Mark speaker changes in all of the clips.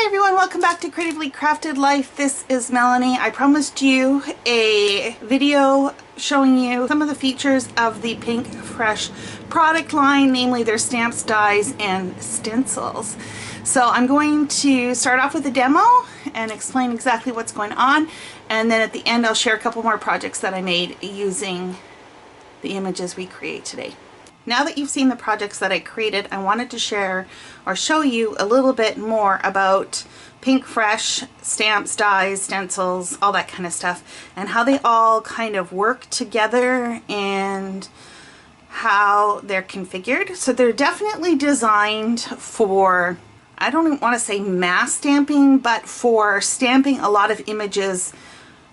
Speaker 1: Hi everyone, welcome back to Creatively Crafted Life. This is Melanie. I promised you a video showing you some of the features of the Pinkfresh product line, namely their stamps, dies, and stencils. So I'm going to start off with a demo and explain exactly what's going on, and then at the end I'll share a couple more projects that I made using the images we create today. Now that you've seen the projects that I created, I wanted to share or show you a little bit more about Pinkfresh stamps, dies, stencils, all that kind of stuff, and how they all kind of work together and how they're configured. So they're definitely designed for, I don't want to say mass stamping, but for stamping a lot of images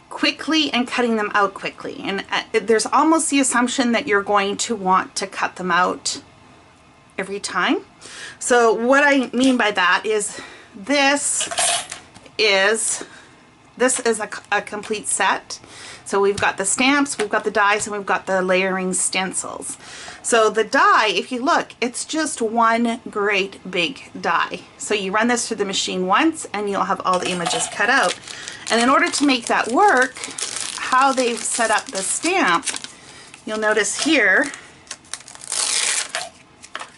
Speaker 1: quickly and cutting them out quickly. And there's almost the assumption that you're going to want to cut them out every time. So what I mean by that is this is a complete set. So we've got the stamps, we've got the dies, and we've got the layering stencils. So the die, if you look, it's just one great big die. So you run this through the machine once and you'll have all the images cut out. And in order to make that work, how they've set up the stamp, you'll notice here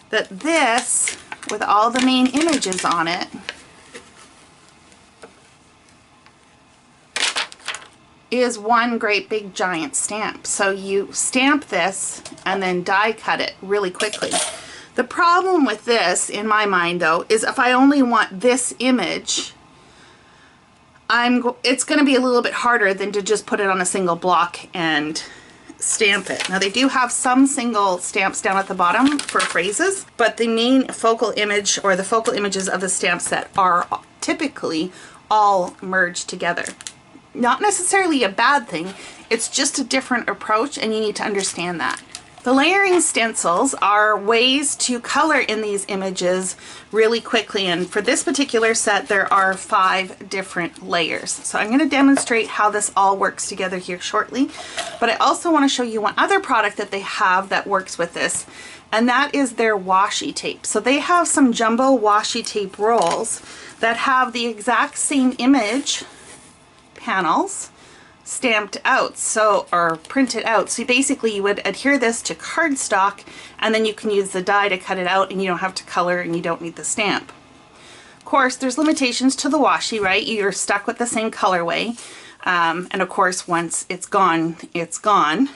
Speaker 1: that this, with all the main images on it, is one great big giant stamp. So you stamp this and then die cut it really quickly. The problem with this, in my mind though, is if I only want this image, it's going to be a little bit harder than to just put it on a single block and stamp it. Now they do have some single stamps down at the bottom for phrases, but the main focal image or the focal images of the stamp set are typically all merged together. Not necessarily a bad thing, it's just a different approach, and you need to understand that. The layering stencils are ways to color in these images really quickly, and for this particular set there are 5 different layers. So I'm going to demonstrate how this all works together here shortly, but I also want to show you one other product that they have that works with this, and that is their washi tape. So they have some jumbo washi tape rolls that have the exact same image panels stamped out, or printed out. So basically you would adhere this to cardstock, and then you can use the die to cut it out, and you don't have to color and you don't need the stamp. Of course there's limitations to the washi, right? You're stuck with the same colorway, and of course once it's gone, it's gone.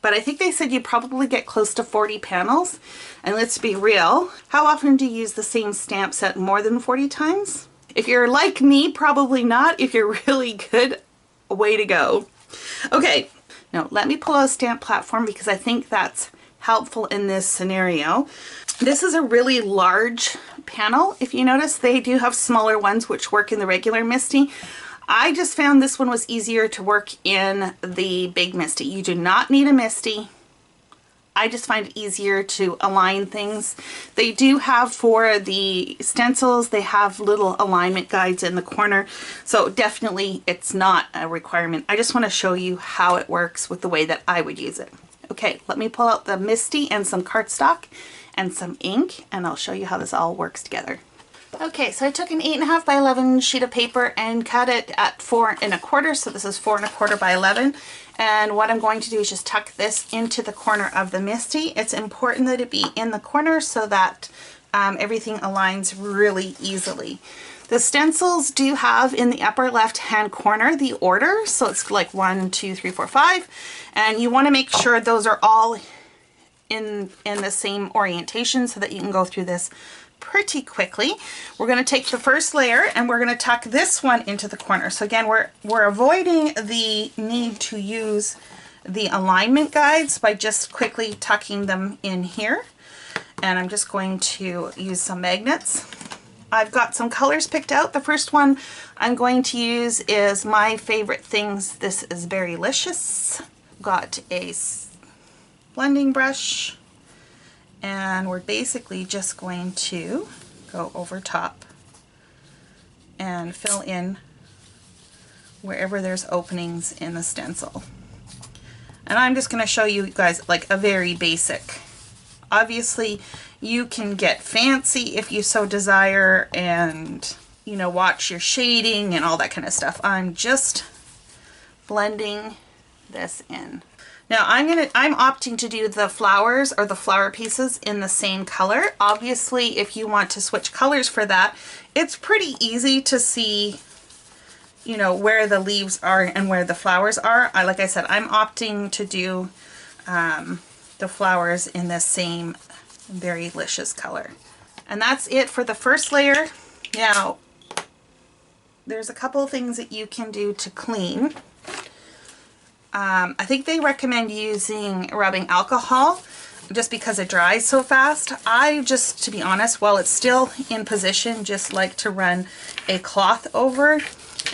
Speaker 1: But I think they said you probably get close to 40 panels, and let's be real, how often do you use the same stamp set more than 40 times? If you're like me, probably not. If you're really good, way to go. Okay, now let me pull out a stamp platform because I think that's helpful in this scenario. This is a really large panel. If you notice, they do have smaller ones which work in the regular MISTI. I just found this one was easier to work in the big MISTI. You do not need a MISTI. I just find it easier to align things. They do have, for the stencils, they have little alignment guides in the corner, so definitely it's not a requirement. I just want to show you how it works with the way that I would use it. Okay, let me pull out the MISTI and some cardstock and some ink, and I'll show you how this all works together. Okay, so I took an 8.5 by 11 sheet of paper and cut it at 4 1/4, so this is 4 1/4 by 11. And what I'm going to do is just tuck this into the corner of the MISTI. It's important that it be in the corner so that everything aligns really easily. The stencils do have in the upper left hand corner the order, so it's like 1, 2, 3, 4, 5, and you want to make sure those are all in the same orientation so that you can go through this pretty quickly. We're going to take the first layer and we're going to tuck this one into the corner. So again, we're avoiding the need to use the alignment guides by just quickly tucking them in here. And I'm just going to use some magnets. I've got some colors picked out. The first one I'm going to use is my favorite things. This is Berrylicious. Got a blending brush, and we're basically just going to go over top and fill in wherever there's openings in the stencil. And I'm just going to show you guys like a very basic. Obviously you can get fancy if you so desire and you know, watch your shading and all that kind of stuff. I'm just blending this in. Now I'm opting to do the flowers or the flower pieces in the same color. Obviously, if you want to switch colors for that, it's pretty easy to see, you know, where the leaves are and where the flowers are. Like I said, I'm opting to do the flowers in the same Berry Licious color. And that's it for the first layer. Now, there's a couple of things that you can do to clean. I think they recommend using rubbing alcohol just because it dries so fast. I just, to be honest, while it's still in position, just like to run a cloth over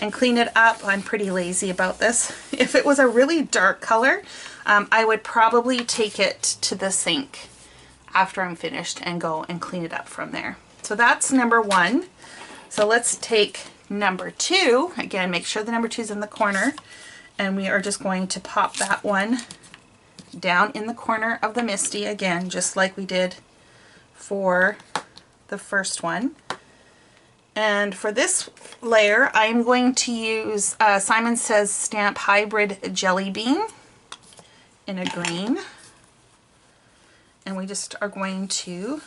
Speaker 1: and clean it up. I'm pretty lazy about this. If it was a really dark color, I would probably take it to the sink after I'm finished and go and clean it up from there. So that's number one. So let's take number two. Again, make sure the number two is in the corner. And we are just going to pop that one down in the corner of the Misty again, just like we did for the first one. And for this layer, I'm going to use Simon Says Stamp Hybrid Jelly Bean in a green. And we just are going to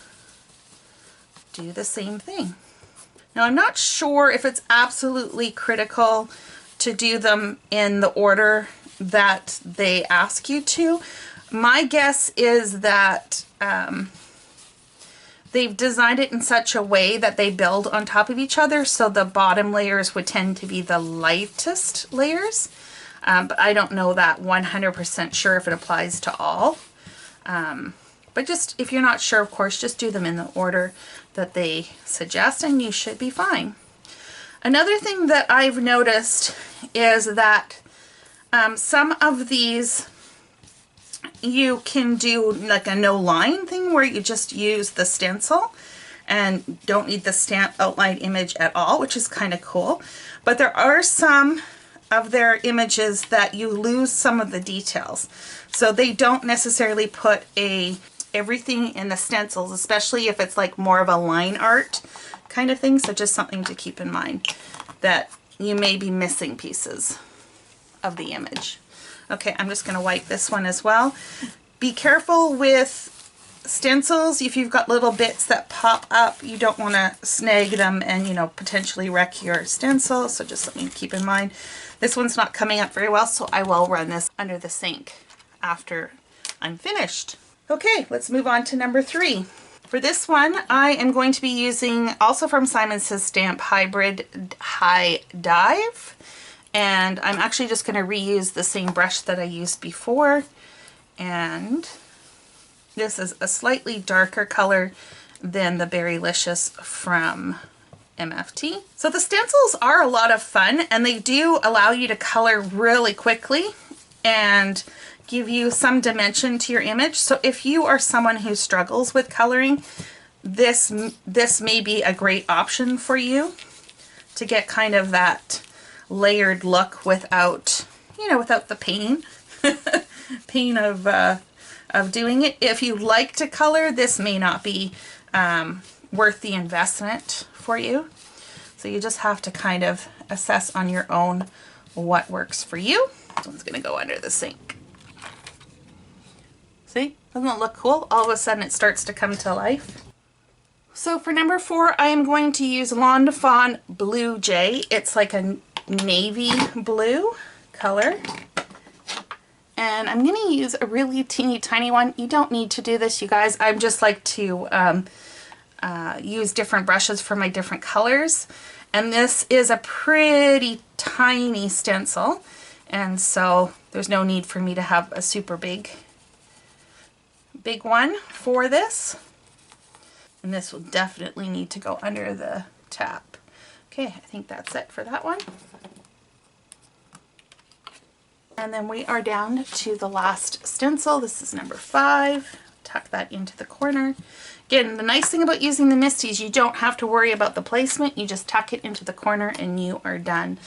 Speaker 1: do the same thing. Now, I'm not sure if it's absolutely critical to do them in the order that they ask you to. My guess is that they've designed it in such a way that they build on top of each other, so the bottom layers would tend to be the lightest layers. But I don't know that 100% sure if it applies to all. But just, if you're not sure, of course, just do them in the order that they suggest and you should be fine. Another thing that I've noticed is that some of these you can do like a no line thing where you just use the stencil and don't need the stamp outline image at all, which is kind of cool. But there are some of their images that you lose some of the details. So they don't necessarily put everything in the stencils, especially if it's like more of a line art kind of thing. So just something to keep in mind, that you may be missing pieces of the image. Okay, I'm just going to wipe this one as well. Be careful with stencils. If you've got little bits that pop up, you don't want to snag them and, you know, potentially wreck your stencil. So just something to keep in mind. This one's not coming up very well, so I will run this under the sink after I'm finished. Okay, let's move on to number three. For this one, I am going to be using, also from Simon Says Stamp Hybrid High Dive. And I'm actually just going to reuse the same brush that I used before. And this is a slightly darker color than the Berry Licious from MFT. So the stencils are a lot of fun, and they do allow you to color really quickly and give you some dimension to your image. So if you are someone who struggles with coloring, this may be a great option for you to get kind of that layered look without, you know, without the pain pain of doing it. If you like to color, this may not be worth the investment for you. So you just have to kind of assess on your own what works for you. This one's going to go under the sink. See? Doesn't it look cool? All of a sudden it starts to come to life. So for number four, I am going to use Lawn Fawn Blue Jay. It's like a navy blue color. And I'm going to use a really teeny tiny one. You don't need to do this, you guys. I just like to use different brushes for my different colors. And this is a pretty tiny stencil. And so there's no need for me to have a super big one for this. And this will definitely need to go under the tap. Okay, I think that's it for that one. And then we are down to the last stencil. This is number 5. Tuck that into the corner. Again, the nice thing about using the Misties, you don't have to worry about the placement. You just tuck it into the corner and you are done.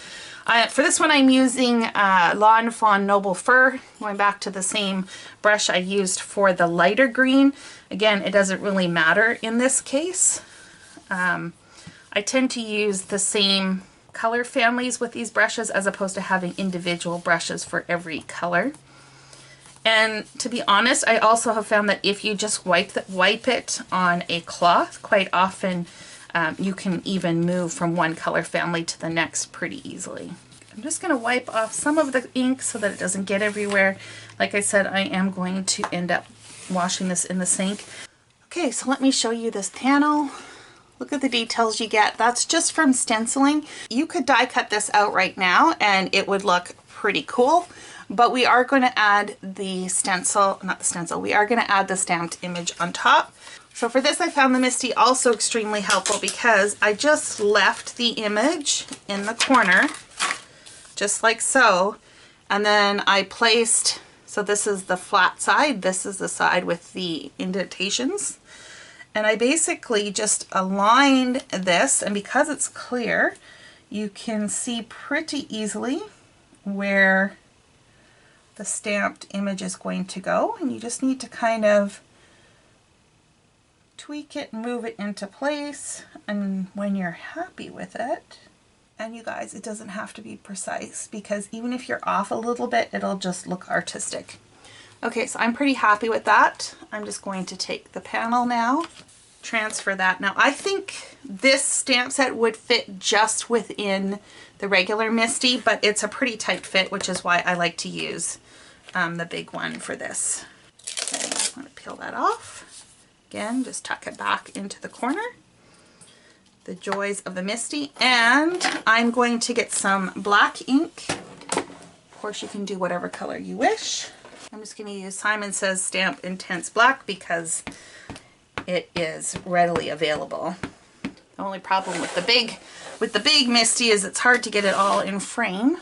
Speaker 1: For this one, I'm using Lawn Fawn Noble Fur, going back to the same brush I used for the lighter green. Again, it doesn't really matter in this case. I I tend to use the same color families with these brushes as opposed to having individual brushes for every color. And to be honest, I also have found that if you just wipe it on a cloth, quite often you can even move from one color family to the next pretty easily. I'm just going to wipe off some of the ink so that it doesn't get everywhere. Like I said, I am going to end up washing this in the sink. Okay, so let me show you this panel. Look at the details you get. That's just from stenciling. You could die cut this out right now and it would look pretty cool. But we are going to add the stencil, not the stencil, we are going to add the stamped image on top. So for this I found the Misty also extremely helpful because I just left the image in the corner, just like so. And then I placed, so this is the flat side, this is the side with the indentations. And I basically just aligned this, and because it's clear, you can see pretty easily where the stamped image is going to go, and you just need to kind of tweak it and move it into place. And when you're happy with it, and you guys, it doesn't have to be precise because even if you're off a little bit, it'll just look artistic. Okay, so I'm pretty happy with that. I'm just going to take the panel now, transfer that. Now I think this stamp set would fit just within the regular Misty, but it's a pretty tight fit, which is why I like to use the big one for this. Okay, I'm going to peel that off. Again, just tuck it back into the corner. The joys of the Misty. And I'm going to get some black ink. Of course, you can do whatever color you wish. I'm just going to use Simon Says Stamp Intense Black because it is readily available. The only problem with the big Misty is it's hard to get it all in frame.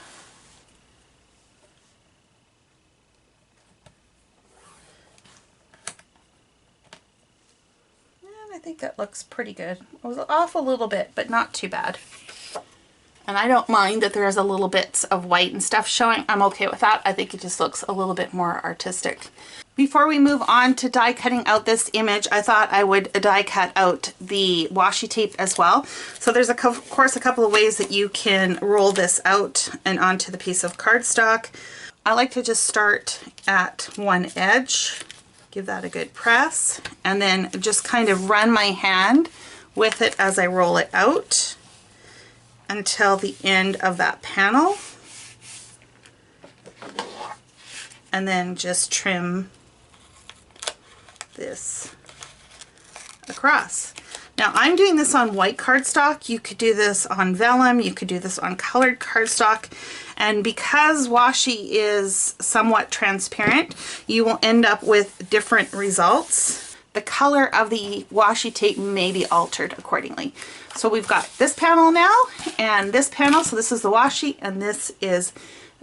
Speaker 1: And I think that looks pretty good. It was off a little bit, but not too bad. And I don't mind that there's a little bits of white and stuff showing. I'm okay with that. I think it just looks a little bit more artistic. Before we move on to die cutting out this image, I thought I would die cut out the washi tape as well. So there's of course a couple of ways that you can roll this out and onto the piece of cardstock. I like to just start at one edge, give that a good press, and then just kind of run my hand with it as I roll it out until the end of that panel. And then just trim this across. Now I'm doing this on white cardstock. You could do this on vellum, you could do this on colored cardstock, and because washi is somewhat transparent, you will end up with different results. The color of the washi tape may be altered accordingly. So we've got this panel now and this panel, so this is the washi and this is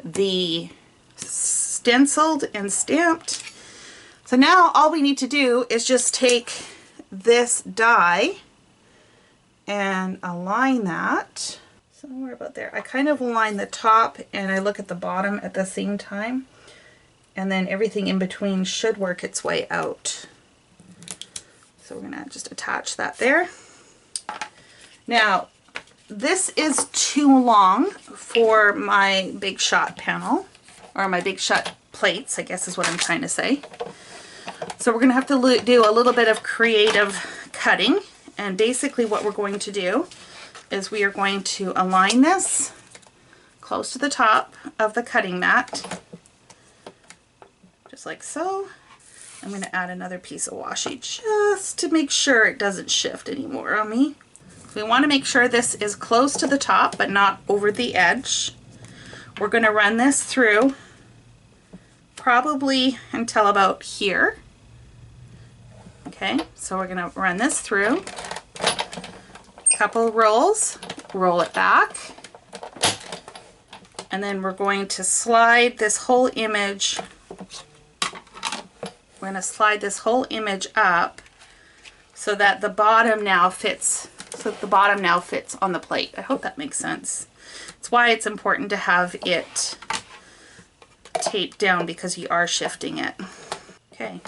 Speaker 1: the stenciled and stamped. So now all we need to do is just take this die and align that somewhere about there. I kind of align the top and I look at the bottom at the same time, and then everything in between should work its way out. So we're going to just attach that there. Now this is too long for my Big Shot panel, or my Big Shot plates, I guess is what I'm trying to say. So we're going to have to do a little bit of creative cutting, and basically what we're going to do is we are going to align this close to the top of the cutting mat, just like so. I'm going to add another piece of washi just to make sure it doesn't shift anymore on me. We want to make sure this is close to the top but not over the edge. We're going to run this through probably until about here. Okay, so we're going to run this through a couple rolls, roll it back, and then we're going to slide this whole image. We're going to slide this whole image up so that the bottom now fits. So the bottom now fits on the plate. I hope that makes sense. It's why it's important to have it taped down, because you are shifting it. Okay,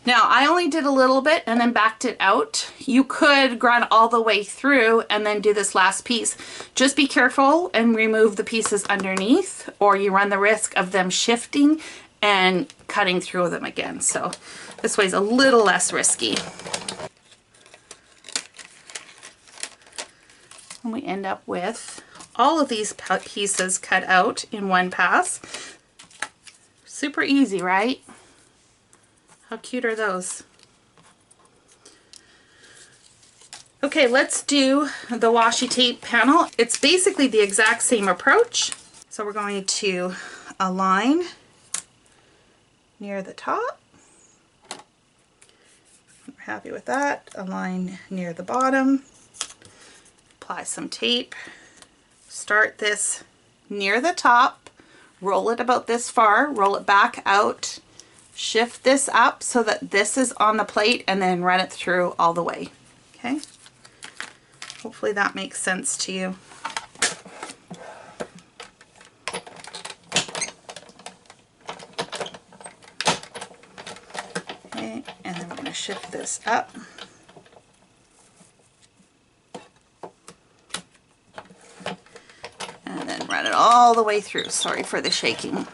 Speaker 1: now I only did a little bit and then backed it out. You could run all the way through and then do this last piece. Just be careful and remove the pieces underneath, or you run the risk of them shifting and cutting through them again. So this way's a little less risky. And we end up with all of these pieces cut out in one pass. Super easy, right? How cute are those? Okay, let's do the washi tape panel. It's basically the exact same approach. So we're going to align near the top. We're happy with that. Align near the bottom. Apply some tape. Start this near the top. Roll it about this far. Roll it back out. Shift this up so that this is on the plate, and then run it through all the way. Okay? Hopefully that makes sense to you. Okay, and then we're going to shift this up. And then run it all the way through. Sorry for the shaking.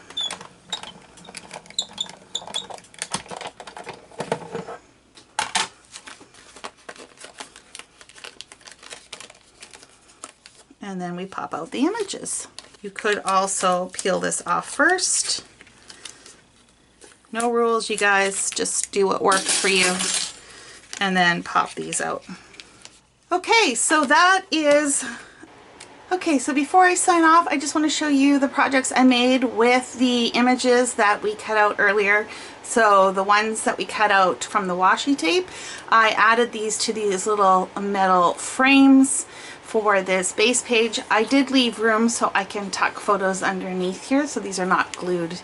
Speaker 1: And then we pop out the images. You could also peel this off first. No rules, you guys. Just do what works for you. And then pop these out. Okay, so that is... Okay, so before I sign off, I just want to show you the projects I made with the images that we cut out earlier. So the ones that we cut out from the washi tape, I added these to these little metal frames for this base page. I did leave room so I can tuck photos underneath here, so these are not glued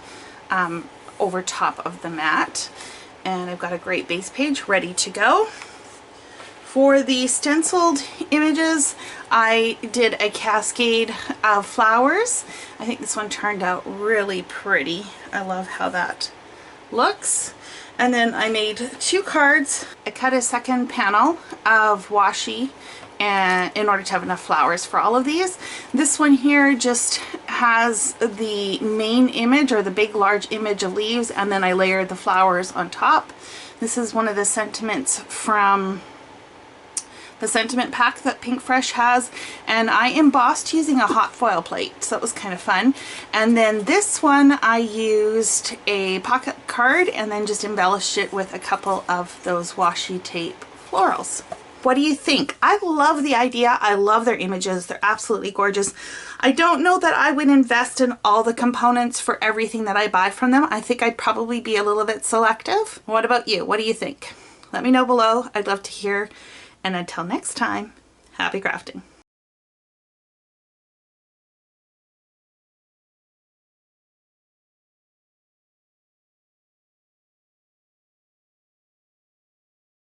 Speaker 1: over top of the mat. And I've got a great base page ready to go. For the stenciled images, I did a cascade of flowers. I think this one turned out really pretty. I love how that looks. And then I made 2 cards. I cut a second panel of washi and in order to have enough flowers for all of these. This one here just has the main image, or the big large image of leaves, and then I layered the flowers on top. This is one of the sentiments from the sentiment pack that Pinkfresh has, and I embossed using a hot foil plate, so that was kind of fun. And then this one I used a pocket card and then just embellished it with a couple of those washi tape florals. What do you think? I love the idea. I love their images. They're absolutely gorgeous. I don't know that I would invest in all the components for everything that I buy from them. I think I'd probably be a little bit selective. What about you? What do you think? Let me know below. I'd love to hear. And until next time, happy crafting.